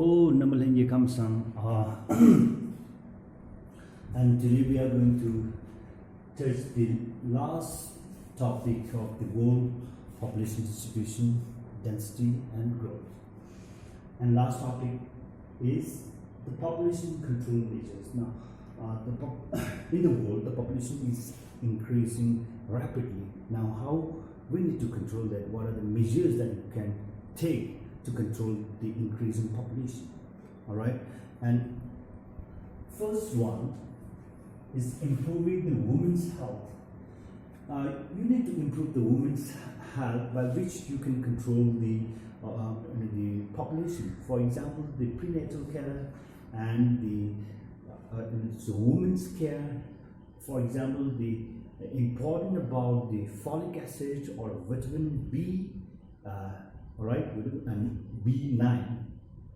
Oh, Namalenge Kamsang. And today we are going to touch the last topic of the world population distribution, density, and growth. And last topic is the population control measures. Now, in the world, the population is increasing rapidly. Now, how we need to control that? What are the measures that you can take to control the increasing population? All right, and first one is improving the woman's health. You need to improve the woman's health by which you can control the population. For example, the prenatal care and the women's care. For example, the important about the folic acid or vitamin B, all right, and B9,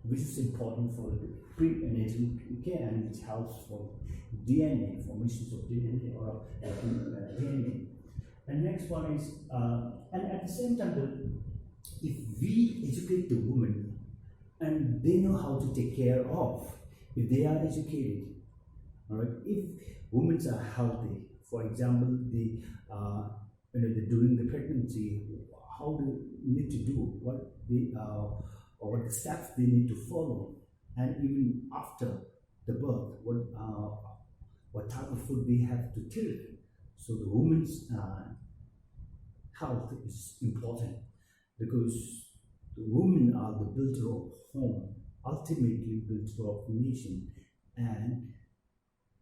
which is important for the prenatal care, and it helps for DNA, formations of DNA or DNA. And next one is, and at the same time, if we educate the women and they know how to take care of, if they are educated, all right, if women are healthy, for example, during the pregnancy, how do need to do, what the steps they need to follow, and even after the birth, what type of food they have to take. So the woman's health is important, because the women are the builder of home, ultimately builder of nation and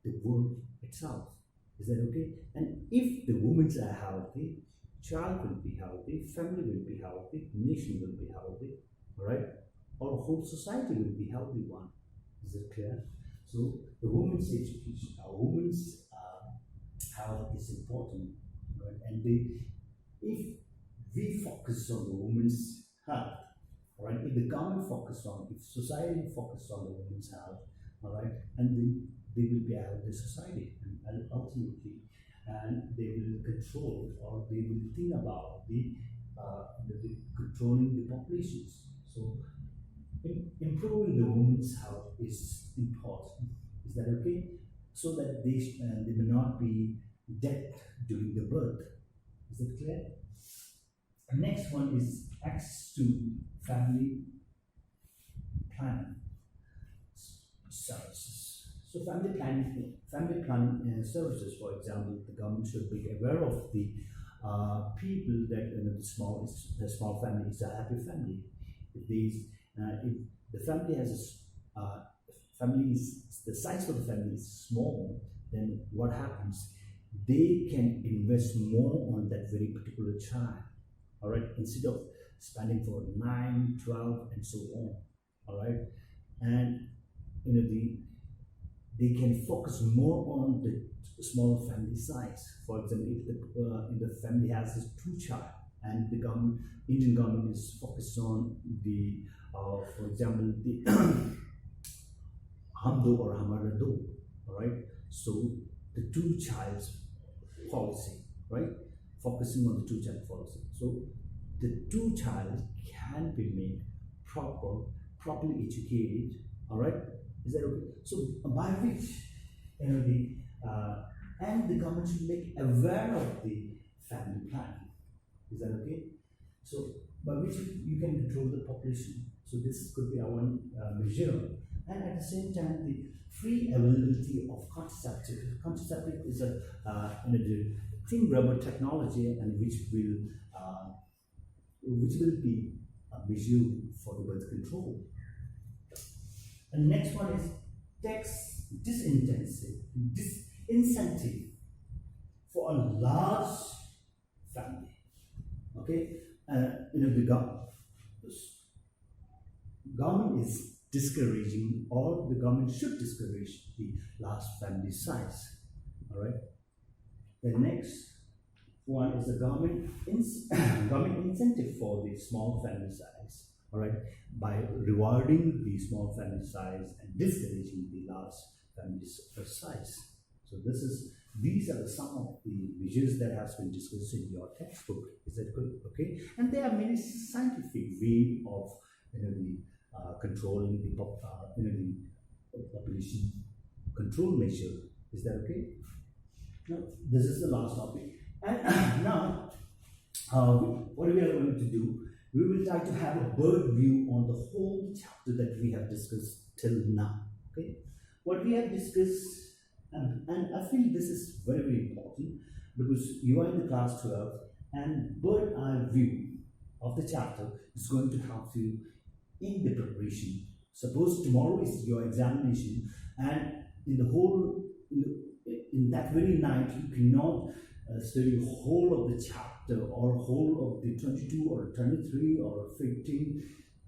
the world itself. Is that okay? And if the women are healthy, child will be healthy, family will be healthy, nation will be healthy, all right? Our whole society will be healthy one. Is it clear? So the women's education, women's health is important, right? And if we focus on the women's health, all right, if the government focus on, if society focus on the women's health, all right, and they will be a healthy society, and ultimately, and they will control, or they will think about the controlling the populations. So improving the women's health is important. Is that okay? So that they may not be dead during the birth. Is that clear? The next one is access to family planning services. So family planning services, for example, the government should be aware of the people that the small family is a happy family. If the family has the size of the family is small, then what happens? They can invest more on that very particular child. All right, instead of spending for 9, 12, and so on. All right, and they can focus more on the small family size. For example, if the family has 2 child, and the Indian government is focused on the, for example, the Hum Do or Hamara Do, all right. So the 2 child policy, right? Focusing on the 2 child policy. So the 2 child can be made properly educated, all right. Is that okay? So by which and the government should make aware of the family planning. Is that okay? So by which you can control the population. So this could be our one measure. And at the same time, the free availability of contraceptive. Contraceptive is a thin rubber technology, and which will be a measure for the birth control. And next one is tax disincentive for a large family. Okay, the government is discouraging, or the government should discourage the large family size. All right. The next one is the government incentive for the small family size. All right, by rewarding the small family size and discouraging the large family size. So these are some of the measures that has been discussed in your textbook. Is that good? Okay, and there are many scientific way of controlling the population control measure. Is that okay? Now, this is the last topic. And now, what we are going to do, we will try to have a bird view on the whole chapter that we have discussed till now. Okay? What we have discussed, and I feel this is very, very important because you are in the class 12 and bird eye view of the chapter is going to help you in the preparation. Suppose tomorrow is your examination and in that very night you cannot study the whole of the chapter or whole of the 22 or 23 or 15,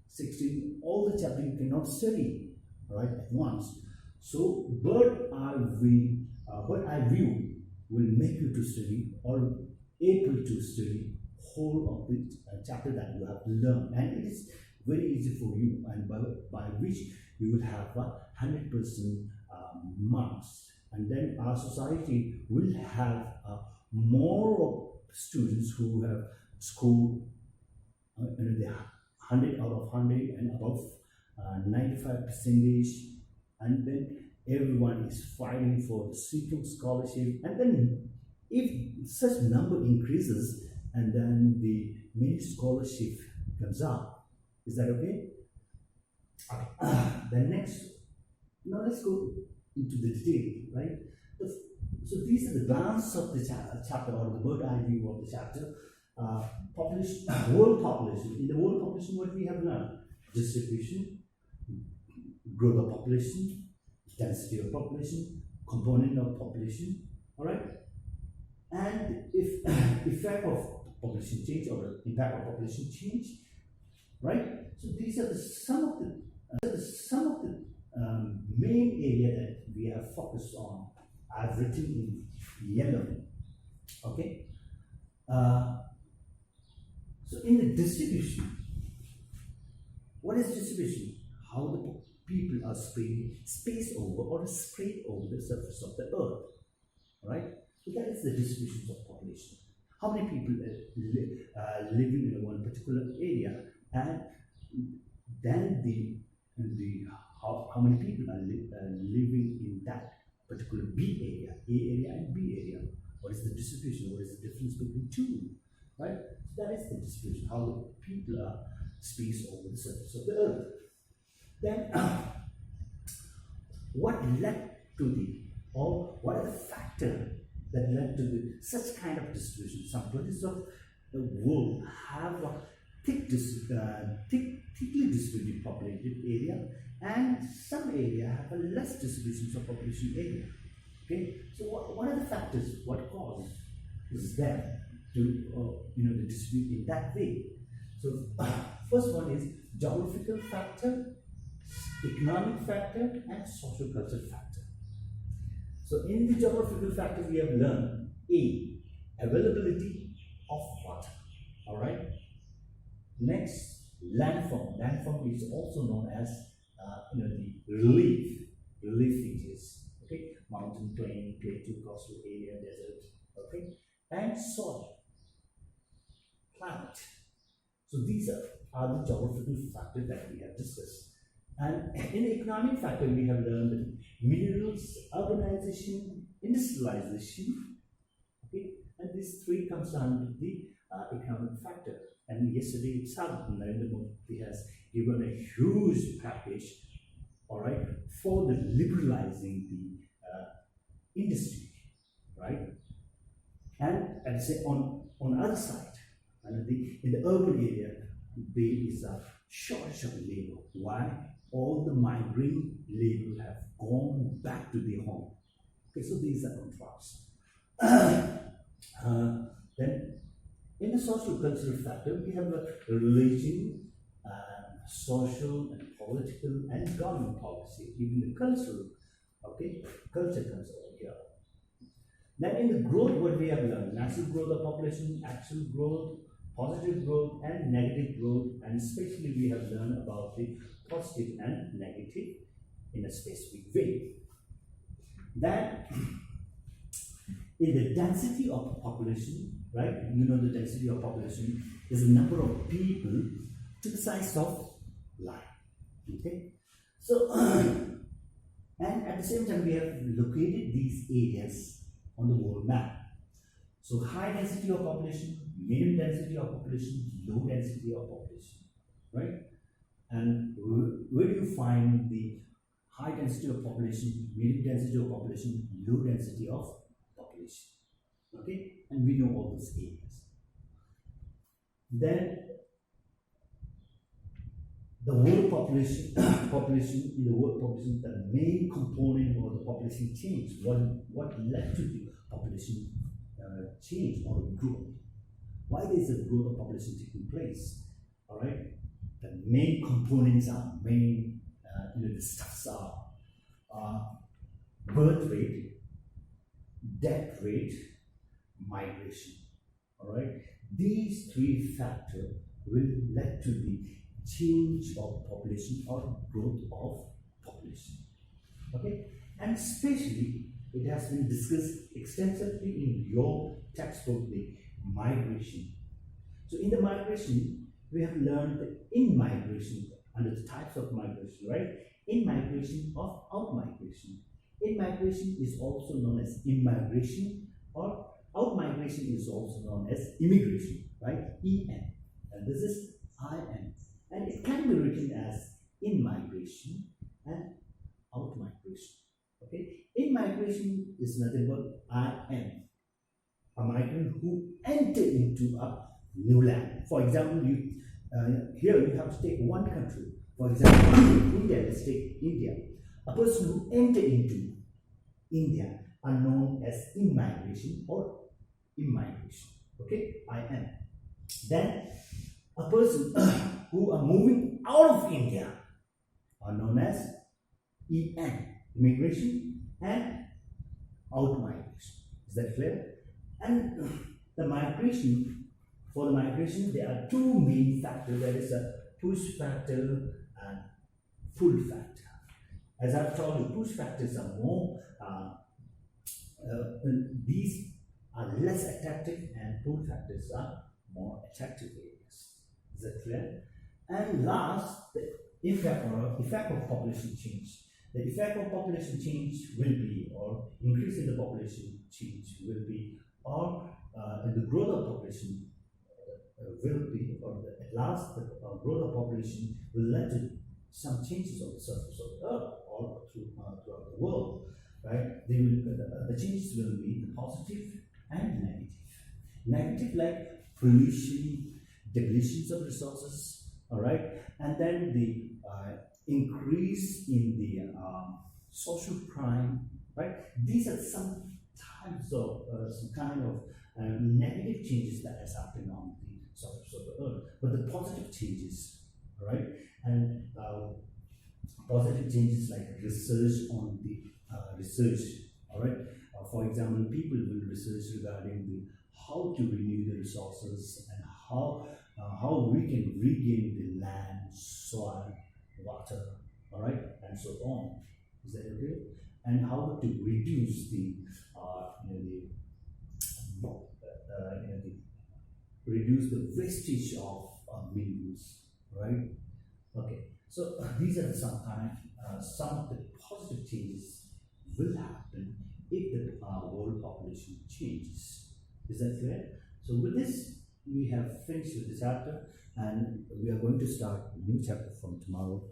16, all the chapter you cannot study, right, at once. So bird eye view will make you to study or able to study whole of the chapter that you have learned, and it is very easy for you, and by which you will have 100% marks, and then our society will have more students who have scored 100 out of 100 and above 95%, and then everyone is fighting for the seeking scholarship, and then if such number increases and then the main scholarship comes up. Is that okay? Okay. Then next, now let's go into the detail, right? So these are the glance of the chapter or the bird eye view of the chapter. World population. In the world population, what we have learned? Distribution, growth of population, density of population, component of population, all right? And if effect of population change or impact of population change, right? So these are some of the main area that we have focused on. I've written in yellow. Okay. So in the distribution, what is distribution? How the people are spaced over or spread over the surface of the earth, right? So that is the distribution of population. How many people living in one particular area, and then how many people are living in that particular B area, A area and B area. What is the distribution? What is the difference between two? Right? So that is the distribution, how the people are spaced over the surface of the earth. Then what led to what are the factors that led to such kind of distribution? Some places of the world have a thickly distributed populated area, and some area have a less distribution of population area. Okay, so what are the factors? What cause is there to distribute in that way? So first one is geographical factor, economic factor, and social cultural factor. So in the geographical factor, we have learned A, availability of water. All right. Next, landform. Landform is also known as the relief features. Okay, mountain, plain, plateau, coastal area, desert. Okay, and soil, climate. So these are the geographical factors that we have discussed. And in the economic factor, we have learned that minerals, urbanization, industrialization. Okay, and these three comes down with the economic factor. And yesterday itself, Narendra Modi has given a huge package, all right, for the liberalizing the industry, right? And let's say on the other side, in the urban area, there is a shortage of labor. Why? All the migrant labor have gone back to their home. Okay, so these are contrasts. Then in the social cultural factor, we have a religion, social and political and government policy, even the cultural. Okay, culture comes over here. Then in the growth, what we have learned: natural growth of population, actual growth, positive growth, and negative growth, and especially we have learned about the positive and negative in a specific way. Then in the density of population, right? You know the density of population is the number of people to the size of line. Okay, so and at the same time we have located these areas on the world map. So high density of population, medium density of population, low density of population, right? And where do you find the high density of population, medium density of population, low density of population? Okay, and we know all those areas. Then the world population, in the world population, the main component of the population change. What led to the population change or growth? Why is the growth of population taking place? All right, the main components are the stuffs are birth rate, death rate, migration. All right, these three factors will lead to the change of population or growth of population. Okay, and especially it has been discussed extensively in your textbook, the migration. So in the migration, we have learned the in-migration under the types of migration, right? In-migration or out-migration. In-migration is also known as immigration, or out-migration is also known as immigration, right? EN, and this is IN. And it can be written as in-migration and out-migration. Okay, in-migration is nothing but IN, a migrant who enter into a new land. For example, here you have to take one country. For example, India. Let's take India. A person who enter into India are known as immigration or immigration. Okay, IN. Then a person who are moving out of India are known as EN, immigration and out migration. Is that clear? And the migration, for the migration, there are two main factors. There is a push factor and pull factor. As I've told you, push factors are more, these are less attractive, and pull factors are more attractive areas. Is that clear? And last, the effect of population change. The effect of population change will be, or increase in the population change will be, or the growth of population will be, or at last the growth of population will lead to some changes on the surface of the earth or throughout the world, right? The changes will be the positive and negative. Negative like pollution, depletions of resources, all right, and then the increase in the social crime, right? These are some types of some kind of negative changes that has happened on the surface of the earth. But the positive changes, all right, and positive changes like research on the research, all right. For example, people will research regarding the how to renew the resources and how we can regain the land, soil, water, all right, and so on. Is that okay? And how to reduce the reduce the wastage of minerals, right? Okay, so these are some of the positive changes will happen if the world population changes. Is that clear? So with this, we have finished with the chapter, and we are going to start a new chapter from tomorrow.